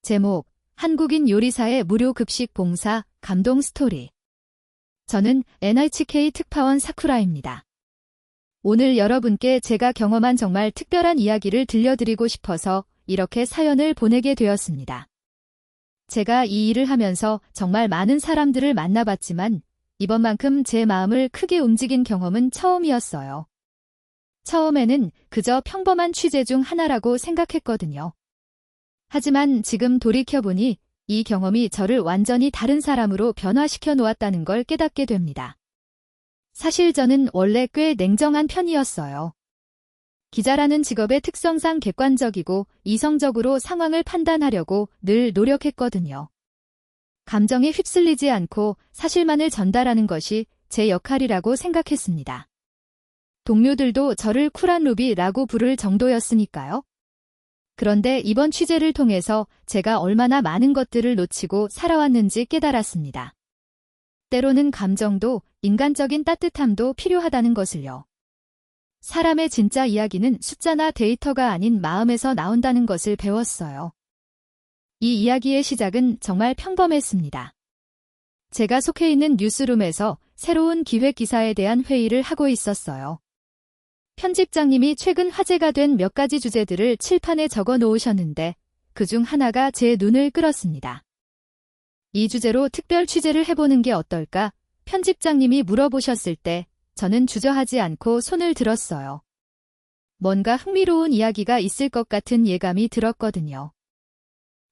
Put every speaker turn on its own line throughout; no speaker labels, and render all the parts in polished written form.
제목, 한국인 요리사의 무료 급식 봉사, 감동 스토리. 저는 NHK 특파원 사쿠라입니다. 오늘 여러분께 제가 경험한 정말 특별한 이야기를 들려드리고 싶어서 이렇게 사연을 보내게 되었습니다. 제가 이 일을 하면서 정말 많은 사람들을 만나봤지만 이번만큼 제 마음을 크게 움직인 경험은 처음이었어요. 처음에는 그저 평범한 취재 중 하나라고 생각했거든요. 하지만 지금 돌이켜보니 이 경험이 저를 완전히 다른 사람으로 변화시켜 놓았다는 걸 깨닫게 됩니다. 사실 저는 원래 꽤 냉정한 편이었어요. 기자라는 직업의 특성상 객관적이고 이성적으로 상황을 판단하려고 늘 노력했거든요. 감정에 휩쓸리지 않고 사실만을 전달하는 것이 제 역할이라고 생각했습니다. 동료들도 저를 쿨한 루비라고 부를 정도였으니까요. 그런데 이번 취재를 통해서 제가 얼마나 많은 것들을 놓치고 살아왔는지 깨달았습니다. 때로는 감정도 인간적인 따뜻함도 필요하다는 것을요. 사람의 진짜 이야기는 숫자나 데이터가 아닌 마음에서 나온다는 것을 배웠어요. 이 이야기의 시작은 정말 평범했습니다. 제가 속해 있는 뉴스룸에서 새로운 기획 기사에 대한 회의를 하고 있었어요. 편집장님이 최근 화제가 된 몇 가지 주제들을 칠판에 적어 놓으셨는데 그중 하나가 제 눈을 끌었습니다. 이 주제로 특별 취재를 해보는 게 어떨까? 편집장님이 물어보셨을 때 저는 주저하지 않고 손을 들었어요. 뭔가 흥미로운 이야기가 있을 것 같은 예감이 들었거든요.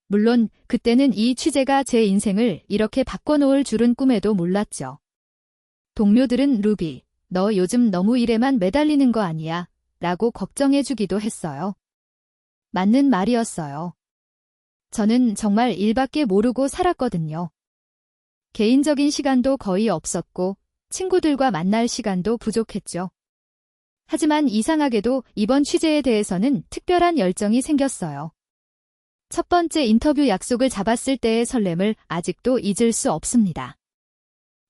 물론 그때는 이 취재가 제 인생을 이렇게 바꿔놓을 줄은 꿈에도 몰랐죠. 동료들은 루비, 너 요즘 너무 일에만 매달리는 거 아니야? 라고 걱정해주기도 했어요. 맞는 말이었어요. 저는 정말 일밖에 모르고 살았거든요. 개인적인 시간도 거의 없었고 친구들과 만날 시간도 부족했죠. 하지만 이상하게도 이번 취재에 대해서는 특별한 열정이 생겼어요. 첫 번째 인터뷰 약속을 잡았을 때의 설렘을 아직도 잊을 수 없습니다.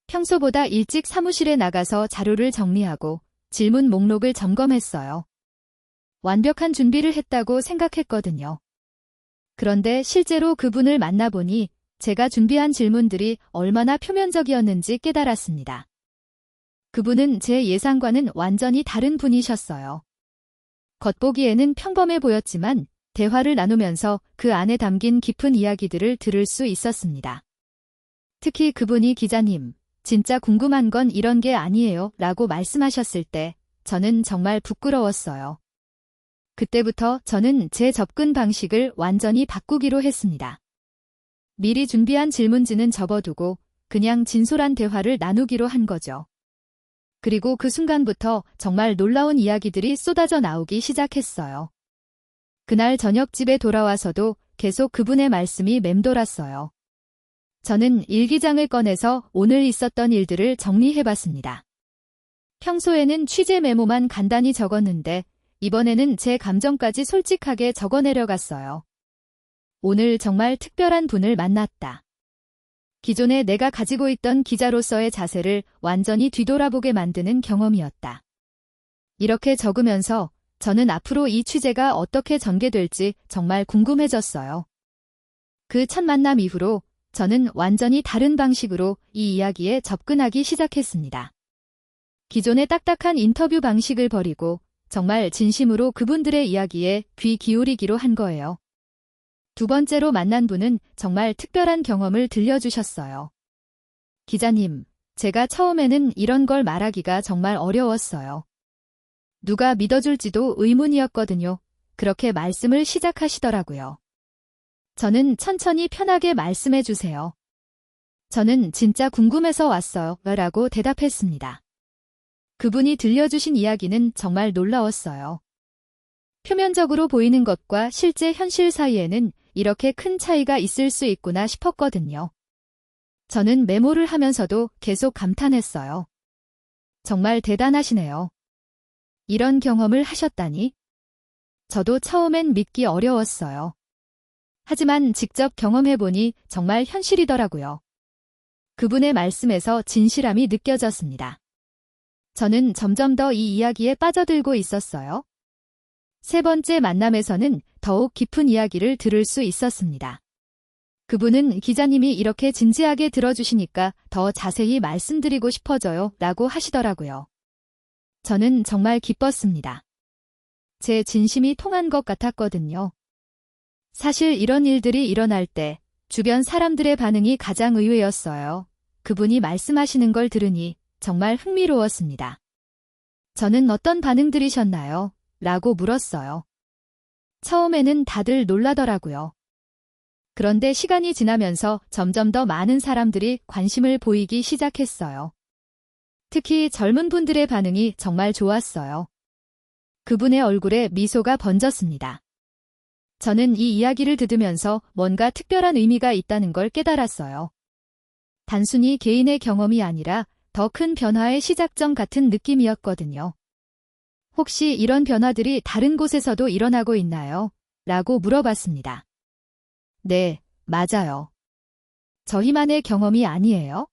평소보다 일찍 사무실에 나가서 자료를 정리하고 질문 목록을 점검했어요. 완벽한 준비를 했다고 생각했거든요. 그런데 실제로 그분을 만나보니 제가 준비한 질문들이 얼마나 표면적이었는지 깨달았습니다. 그분은 제 예상과는 완전히 다른 분이셨어요. 겉보기에는 평범해 보였지만 대화를 나누면서 그 안에 담긴 깊은 이야기들을 들을 수 있었습니다. 특히 그분이 기자님, 진짜 궁금한 건 이런 게 아니에요 라고 말씀하셨을 때 저는 정말 부끄러웠어요. 그때부터 저는 제 접근 방식을 완전히 바꾸기로 했습니다. 미리 준비한 질문지는 접어두고 그냥 진솔한 대화를 나누기로 한 거죠. 그리고 그 순간부터 정말 놀라운 이야기들이 쏟아져 나오기 시작했어요. 그날 저녁 집에 돌아와서도 계속 그분의 말씀이 맴돌았어요. 저는 일기장을 꺼내서 오늘 있었던 일들을 정리해봤습니다. 평소에는 취재 메모만 간단히 적었는데 이번에는 제 감정까지 솔직하게 적어내려갔어요. 오늘 정말 특별한 분을 만났다. 기존에 내가 가지고 있던 기자로서의 자세를 완전히 뒤돌아보게 만드는 경험이었다. 이렇게 적으면서 저는 앞으로 이 취재가 어떻게 전개될지 정말 궁금해졌어요. 그 첫 만남 이후로 저는 완전히 다른 방식으로 이 이야기에 접근하기 시작했습니다. 기존의 딱딱한 인터뷰 방식을 버리고 정말 진심으로 그분들의 이야기에 귀 기울이기로 한 거예요. 두 번째로 만난 분은 정말 특별한 경험을 들려주셨어요. 기자님, 제가 처음에는 이런 걸 말하기가 정말 어려웠어요. 누가 믿어줄지도 의문이었거든요. 그렇게 말씀을 시작하시더라고요. 저는 천천히 편하게 말씀해 주세요. 저는 진짜 궁금해서 왔어요. 라고 대답했습니다. 그분이 들려주신 이야기는 정말 놀라웠어요. 표면적으로 보이는 것과 실제 현실 사이에는 이렇게 큰 차이가 있을 수 있구나 싶었거든요. 저는 메모를 하면서도 계속 감탄했어요. 정말 대단하시네요. 이런 경험을 하셨다니? 저도 처음엔 믿기 어려웠어요. 하지만 직접 경험해보니 정말 현실이더라고요. 그분의 말씀에서 진실함이 느껴졌습니다. 저는 점점 더 이 이야기에 빠져들고 있었어요. 세 번째 만남에서는 더욱 깊은 이야기를 들을 수 있었습니다. 그분은 기자님이 이렇게 진지하게 들어주시니까 더 자세히 말씀드리고 싶어져요 라고 하시더라고요. 저는 정말 기뻤습니다. 제 진심이 통한 것 같았거든요. 사실 이런 일들이 일어날 때 주변 사람들의 반응이 가장 의외였어요. 그분이 말씀하시는 걸 들으니 정말 흥미로웠습니다. 저는 어떤 반응들이셨나요? 라고 물었어요. 처음에는 다들 놀라더라고요. 그런데 시간이 지나면서 점점 더 많은 사람들이 관심을 보이기 시작했어요. 특히 젊은 분들의 반응이 정말 좋았어요. 그분의 얼굴에 미소가 번졌습니다. 저는 이 이야기를 들으면서 뭔가 특별한 의미가 있다는 걸 깨달았어요. 단순히 개인의 경험이 아니라 더 큰 변화의 시작점 같은 느낌이었거든요. 혹시 이런 변화들이 다른 곳에서도 일어나고 있나요? 라고 물어봤습니다. 네, 맞아요. 저희만의 경험이 아니에요.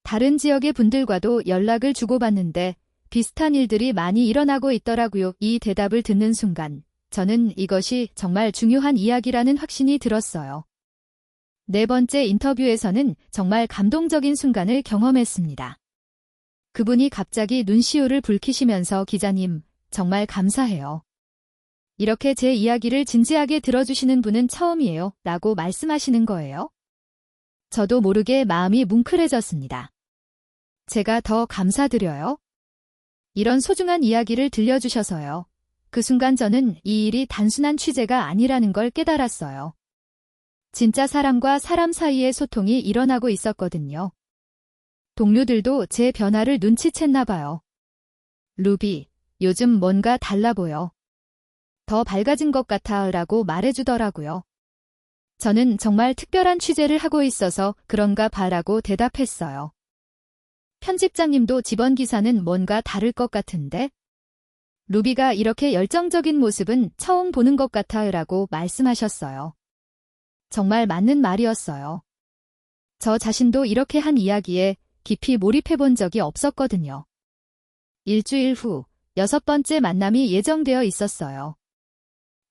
다른 지역의 분들과도 연락을 주고받는데 비슷한 일들이 많이 일어나고 있더라고요. 이 대답을 듣는 순간 저는 이것이 정말 중요한 이야기라는 확신이 들었어요. 네 번째 인터뷰에서는 정말 감동적인 순간을 경험했습니다. 그분이 갑자기 눈시울을 붉히시면서 기자님, 정말 감사해요. 이렇게 제 이야기를 진지하게 들어주시는 분은 처음이에요. 라고 말씀하시는 거예요. 저도 모르게 마음이 뭉클해졌습니다. 제가 더 감사드려요. 이런 소중한 이야기를 들려주셔서요. 그 순간 저는 이 일이 단순한 취재가 아니라는 걸 깨달았어요. 진짜 사람과 사람 사이의 소통이 일어나고 있었거든요. 동료들도 제 변화를 눈치챘나 봐요. 루비, 요즘 뭔가 달라 보여. 더 밝아진 것 같아 라고 말해주더라고요. 저는 정말 특별한 취재를 하고 있어서 그런가 봐라고 대답했어요. 편집장님도 지번 기사는 뭔가 다를 것 같은데? 루비가 이렇게 열정적인 모습은 처음 보는 것 같아 라고 말씀하셨어요. 정말 맞는 말이었어요. 저 자신도 이렇게 한 이야기에 깊이 몰입해본 적이 없었거든요. 일주일 후 6번째 만남이 예정되어 있었어요.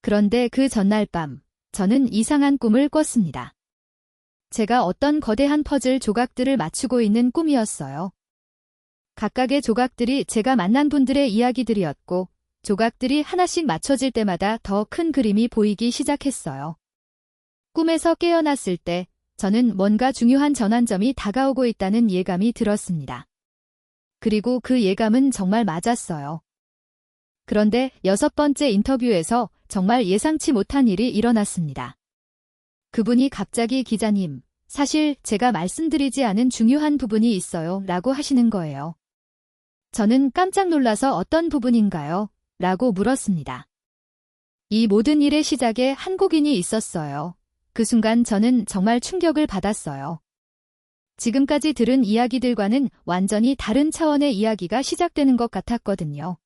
그런데 그 전날 밤, 저는 이상한 꿈을 꿨습니다. 제가 어떤 거대한 퍼즐 조각들을 맞추고 있는 꿈이었어요. 각각의 조각들이 제가 만난 분들의 이야기들이었고, 조각들이 하나씩 맞춰질 때마다 더 큰 그림이 보이기 시작했어요. 꿈에서 깨어났을 때, 저는 뭔가 중요한 전환점이 다가오고 있다는 예감이 들었습니다. 그리고 그 예감은 정말 맞았어요. 그런데 6번째 인터뷰에서 정말 예상치 못한 일이 일어났습니다. 그분이 갑자기 기자님, 사실 제가 말씀드리지 않은 중요한 부분이 있어요 라고 하시는 거예요. 저는 깜짝 놀라서 어떤 부분인가요? 라고 물었습니다. 이 모든 일의 시작에 한국인이 있었어요. 그 순간 저는 정말 충격을 받았어요. 지금까지 들은 이야기들과는 완전히 다른 차원의 이야기가 시작되는 것 같았거든요.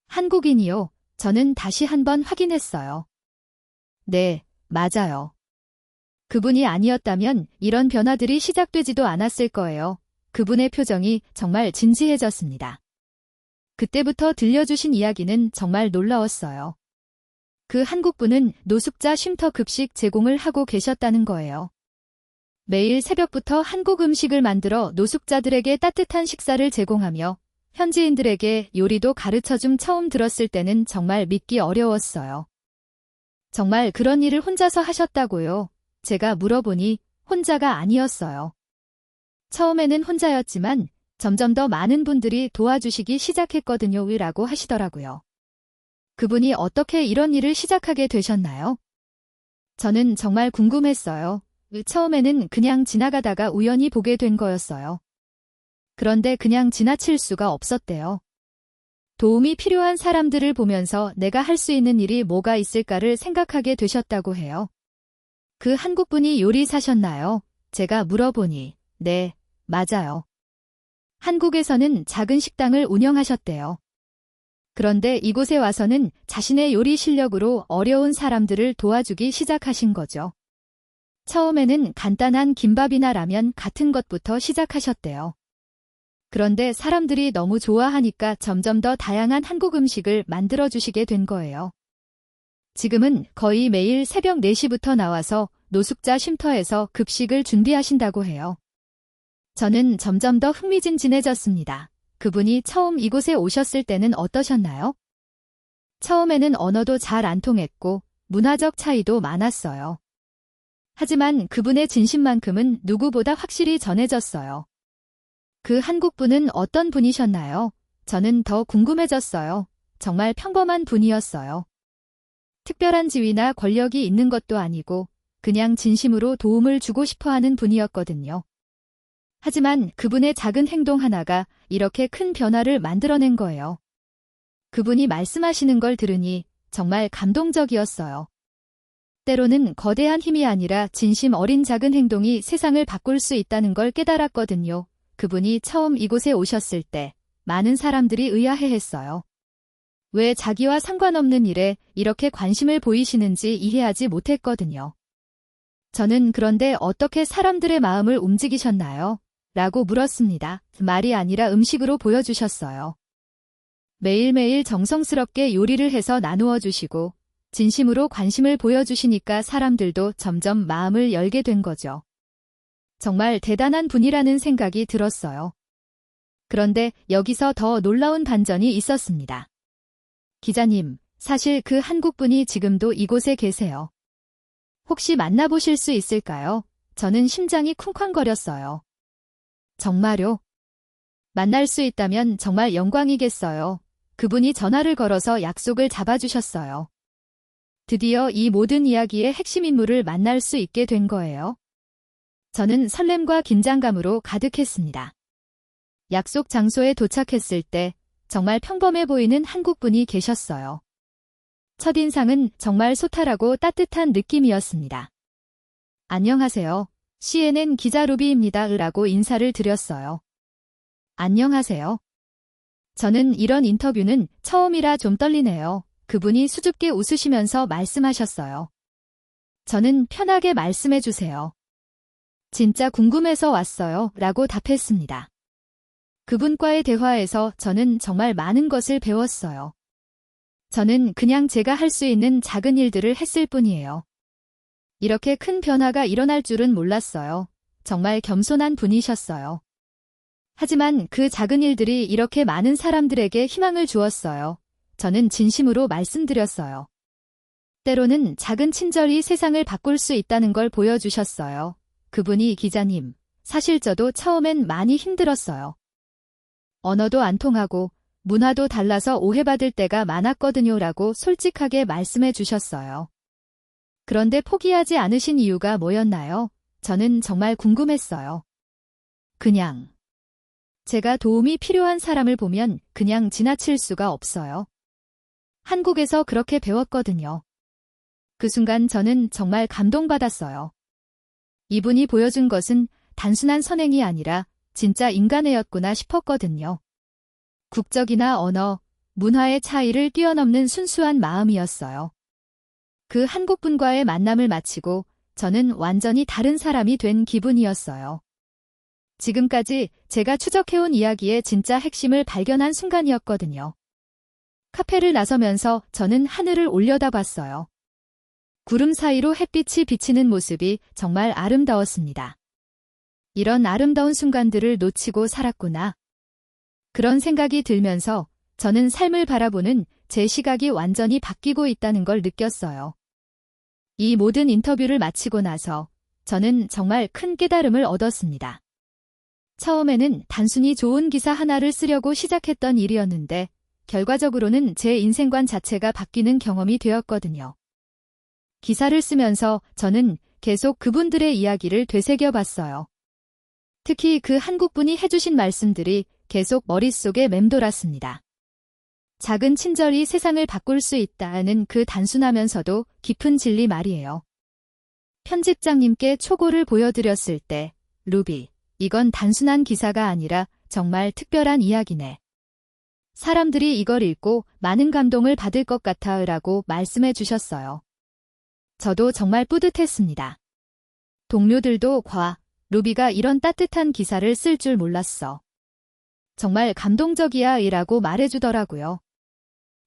한국인이요. 저는 다시 한번 확인했어요. 네, 맞아요. 그분이 아니었다면 이런 변화들이 시작되지도 않았을 거예요. 그분의 표정이 정말 진지해졌습니다. 그때부터 들려주신 이야기는 정말 놀라웠어요. 그 한국분은 노숙자 쉼터 급식 제공을 하고 계셨다는 거예요. 매일 새벽부터 한국 음식을 만들어 노숙자들에게 따뜻한 식사를 제공하며 현지인들에게 요리도 가르쳐줌. 처음 들었을 때는 정말 믿기 어려웠어요. 정말 그런 일을 혼자서 하셨다고요? 제가 물어보니 혼자가 아니었어요. 처음에는 혼자였지만 점점 더 많은 분들이 도와주시기 시작했거든요. 라고 하시더라고요. 그분이 어떻게 이런 일을 시작하게 되셨나요? 저는 정말 궁금했어요. 처음에는 그냥 지나가다가 우연히 보게 된 거였어요. 그런데 그냥 지나칠 수가 없었대요. 도움이 필요한 사람들을 보면서 내가 할 수 있는 일이 뭐가 있을까를 생각하게 되셨다고 해요. 그 한국분이 요리사셨나요? 제가 물어보니, 네, 맞아요. 한국에서는 작은 식당을 운영하셨대요. 그런데 이곳에 와서는 자신의 요리 실력으로 어려운 사람들을 도와주기 시작하신 거죠. 처음에는 간단한 김밥이나 라면 같은 것부터 시작하셨대요. 그런데 사람들이 너무 좋아하니까 점점 더 다양한 한국 음식을 만들어주시게 된 거예요. 지금은 거의 매일 새벽 4시부터 나와서 노숙자 쉼터에서 급식을 준비하신다고 해요. 저는 점점 더 흥미진진해졌습니다. 그분이 처음 이곳에 오셨을 때는 어떠셨나요? 처음에는 언어도 잘 안 통했고 문화적 차이도 많았어요. 하지만 그분의 진심만큼은 누구보다 확실히 전해졌어요. 그 한국분은 어떤 분이셨나요? 저는 더 궁금해졌어요. 정말 평범한 분이었어요. 특별한 지위나 권력이 있는 것도 아니고 그냥 진심으로 도움을 주고 싶어 하는 분이었거든요. 하지만 그분의 작은 행동 하나가 이렇게 큰 변화를 만들어낸 거예요. 그분이 말씀하시는 걸 들으니 정말 감동적이었어요. 때로는 거대한 힘이 아니라 진심 어린 작은 행동이 세상을 바꿀 수 있다는 걸 깨달았거든요. 그분이 처음 이곳에 오셨을 때 많은 사람들이 의아해했어요. 왜 자기와 상관없는 일에 이렇게 관심을 보이시는지 이해하지 못했거든요. 저는 그런데 어떻게 사람들의 마음을 움직이셨나요? 라고 물었습니다. 말이 아니라 음식으로 보여주셨어요. 매일매일 정성스럽게 요리를 해서 나누어 주시고 진심으로 관심을 보여주시니까 사람들도 점점 마음을 열게 된 거죠. 정말 대단한 분이라는 생각이 들었어요. 그런데 여기서 더 놀라운 반전이 있었습니다. 기자님, 사실 그 한국분이 지금도 이곳에 계세요. 혹시 만나보실 수 있을까요? 저는 심장이 쿵쾅거렸어요. 정말요? 만날 수 있다면 정말 영광이겠어요. 그분이 전화를 걸어서 약속을 잡아주셨어요. 드디어 이 모든 이야기의 핵심 인물을 만날 수 있게 된 거예요. 저는 설렘과 긴장감으로 가득했습니다. 약속 장소에 도착했을 때 정말 평범해 보이는 한국분이 계셨어요. 첫인상은 정말 소탈하고 따뜻한 느낌이었습니다. 안녕하세요. CNN 기자 루비입니다. 라고 인사를 드렸어요. 안녕하세요. 저는 이런 인터뷰는 처음이라 좀 떨리네요. 그분이 수줍게 웃으시면서 말씀하셨어요. 저는 편하게 말씀해 주세요. 진짜 궁금해서 왔어요. 라고 답했습니다. 그분과의 대화에서 저는 정말 많은 것을 배웠어요. 저는 그냥 제가 할 수 있는 작은 일들을 했을 뿐이에요. 이렇게 큰 변화가 일어날 줄은 몰랐어요. 정말 겸손한 분이셨어요. 하지만 그 작은 일들이 이렇게 많은 사람들에게 희망을 주었어요. 저는 진심으로 말씀드렸어요. 때로는 작은 친절이 세상을 바꿀 수 있다는 걸 보여주셨어요. 그분이 기자님, 사실 저도 처음엔 많이 힘들었어요. 언어도 안 통하고 문화도 달라서 오해받을 때가 많았거든요. 라고 솔직하게 말씀해 주셨어요. 그런데 포기하지 않으신 이유가 뭐였나요? 저는 정말 궁금했어요. 그냥 제가 도움이 필요한 사람을 보면 그냥 지나칠 수가 없어요. 한국에서 그렇게 배웠거든요. 그 순간 저는 정말 감동받았어요. 이분이 보여준 것은 단순한 선행이 아니라 진짜 인간애였구나 싶었거든요. 국적이나 언어, 문화의 차이를 뛰어넘는 순수한 마음이었어요. 그 한국분과의 만남을 마치고 저는 완전히 다른 사람이 된 기분이었어요. 지금까지 제가 추적해온 이야기의 진짜 핵심을 발견한 순간이었거든요. 카페를 나서면서 저는 하늘을 올려다봤어요. 구름 사이로 햇빛이 비치는 모습이 정말 아름다웠습니다. 이런 아름다운 순간들을 놓치고 살았구나. 그런 생각이 들면서 저는 삶을 바라보는 제 시각이 완전히 바뀌고 있다는 걸 느꼈어요. 이 모든 인터뷰를 마치고 나서 저는 정말 큰 깨달음을 얻었습니다. 처음에는 단순히 좋은 기사 하나를 쓰려고 시작했던 일이었는데 결과적으로는 제 인생관 자체가 바뀌는 경험이 되었거든요. 기사를 쓰면서 저는 계속 그분들의 이야기를 되새겨봤어요. 특히 그 한국분이 해주신 말씀들이 계속 머릿속에 맴돌았습니다. 작은 친절이 세상을 바꿀 수 있다는 그 단순하면서도 깊은 진리 말이에요. 편집장님께 초고를 보여드렸을 때, 루비, 이건 단순한 기사가 아니라 정말 특별한 이야기네. 사람들이 이걸 읽고 많은 감동을 받을 것 같아 라고 말씀해 주셨어요. 저도 정말 뿌듯했습니다. 동료들도 루비가 이런 따뜻한 기사를 쓸 줄 몰랐어. 정말 감동적이야 이라고 말해주더라고요.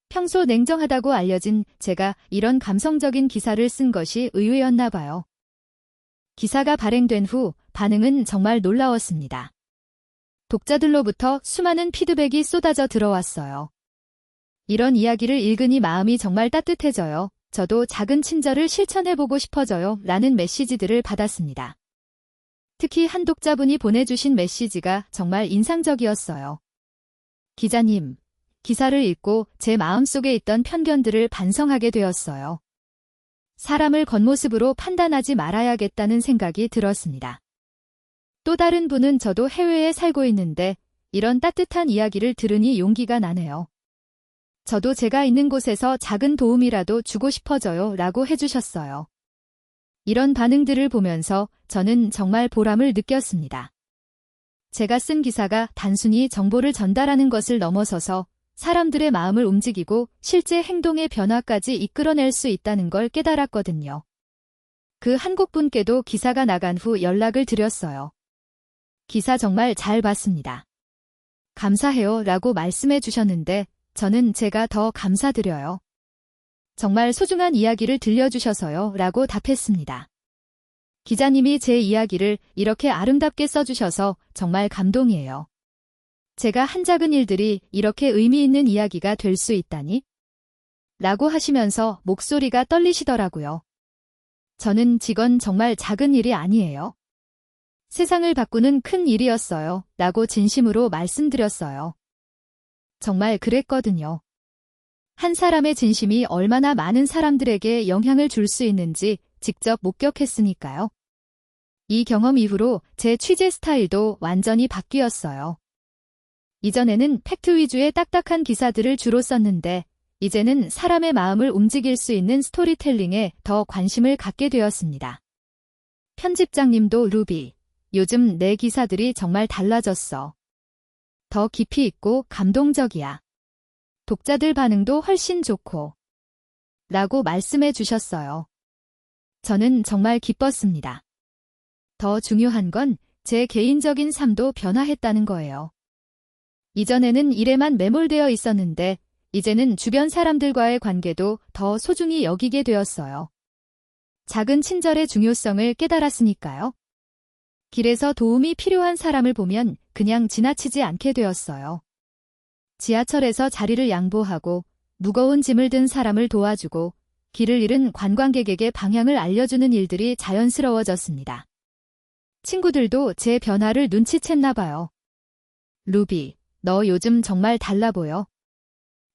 평소 냉정하다고 알려진 제가 이런 감성적인 기사를 쓴 것이 의외였나 봐요. 기사가 발행된 후 반응은 정말 놀라웠습니다. 독자들로부터 수많은 피드백이 쏟아져 들어왔어요. 이런 이야기를 읽으니 마음이 정말 따뜻해져요. 저도 작은 친절을 실천해보고 싶어져요. 라는 메시지들을 받았습니다. 특히 한 독자분이 보내주신 메시지가 정말 인상적이었어요. 기자님, 기사를 읽고 제 마음속에 있던 편견들을 반성하게 되었어요. 사람을 겉모습으로 판단하지 말아야겠다는 생각이 들었습니다. 또 다른 분은 저도 해외에 살고 있는데 이런 따뜻한 이야기를 들으니 용기가 나네요. 저도 제가 있는 곳에서 작은 도움이라도 주고 싶어져요. 라고 해주셨어요. 이런 반응들을 보면서 저는 정말 보람을 느꼈습니다. 제가 쓴 기사가 단순히 정보를 전달하는 것을 넘어서서 사람들의 마음을 움직이고 실제 행동의 변화까지 이끌어낼 수 있다는 걸 깨달았거든요. 그 한국 분께도 기사가 나간 후 연락을 드렸어요. 기사 정말 잘 봤습니다. 감사해요. 라고 말씀해 주셨는데 저는 제가 더 감사드려요. 정말 소중한 이야기를 들려주셔서요. 라고 답했습니다. 기자님이 제 이야기를 이렇게 아름답게 써주셔서 정말 감동이에요. 제가 한 작은 일들이 이렇게 의미 있는 이야기가 될 수 있다니? 라고 하시면서 목소리가 떨리시더라고요. 저는 이건 정말 작은 일이 아니에요. 세상을 바꾸는 큰 일이었어요. 라고 진심으로 말씀드렸어요. 정말 그랬거든요. 한 사람의 진심이 얼마나 많은 사람들에게 영향을 줄 수 있는지 직접 목격했으니까요. 이 경험 이후로 제 취재 스타일도 완전히 바뀌었어요. 이전에는 팩트 위주의 딱딱한 기사들을 주로 썼는데 이제는 사람의 마음을 움직일 수 있는 스토리텔링에 더 관심을 갖게 되었습니다. 편집장님도 루비, 요즘 내 기사들이 정말 달라졌어. 더 깊이 있고 감동적이야. 독자들 반응도 훨씬 좋고. 라고 말씀해 주셨어요. 저는 정말 기뻤습니다. 더 중요한 건 제 개인적인 삶도 변화했다는 거예요. 이전에는 일에만 매몰되어 있었는데 이제는 주변 사람들과의 관계도 더 소중히 여기게 되었어요. 작은 친절의 중요성을 깨달았으니까요. 길에서 도움이 필요한 사람을 보면 그냥 지나치지 않게 되었어요. 지하철에서 자리를 양보하고 무거운 짐을 든 사람을 도와주고 길을 잃은 관광객에게 방향을 알려주는 일들이 자연스러워졌습니다. 친구들도 제 변화를 눈치챘나 봐요. 루비, 너 요즘 정말 달라 보여.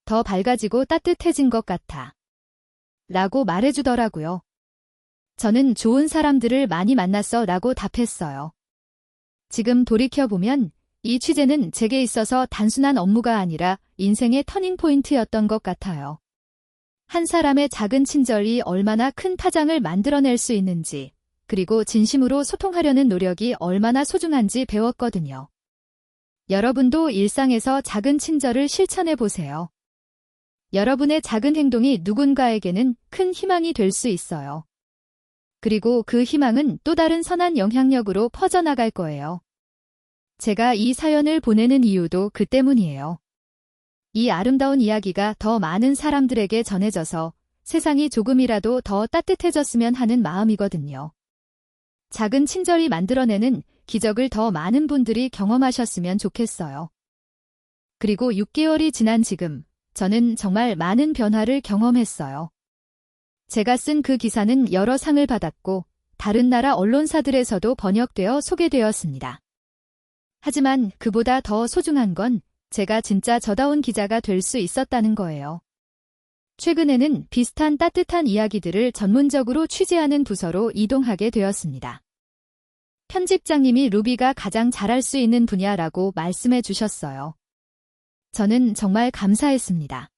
더 밝아지고 따뜻해진 것 같아. 라고 말해주더라고요. 저는 좋은 사람들을 많이 만났어 라고 답했어요. 지금 돌이켜보면 이 취재는 제게 있어서 단순한 업무가 아니라 인생의 터닝포인트였던 것 같아요. 한 사람의 작은 친절이 얼마나 큰 파장을 만들어낼 수 있는지, 그리고 진심으로 소통하려는 노력이 얼마나 소중한지 배웠거든요. 여러분도 일상에서 작은 친절을 실천해보세요. 여러분의 작은 행동이 누군가에게는 큰 희망이 될 수 있어요. 그리고 그 희망은 또 다른 선한 영향력으로 퍼져나갈 거예요. 제가 이 사연을 보내는 이유도 그 때문이에요. 이 아름다운 이야기가 더 많은 사람들에게 전해져서 세상이 조금이라도 더 따뜻해졌으면 하는 마음이거든요. 작은 친절이 만들어내는 기적을 더 많은 분들이 경험하셨으면 좋겠어요. 그리고 6개월이 지난 지금, 저는 정말 많은 변화를 경험했어요. 제가 쓴 그 기사는 여러 상을 받았고 다른 나라 언론사들에서도 번역되어 소개되었습니다. 하지만 그보다 더 소중한 건 제가 진짜 저다운 기자가 될 수 있었다는 거예요. 최근에는 비슷한 따뜻한 이야기들을 전문적으로 취재하는 부서로 이동하게 되었습니다. 편집장님이 루비가 가장 잘할 수 있는 분야라고 말씀해 주셨어요. 저는 정말 감사했습니다.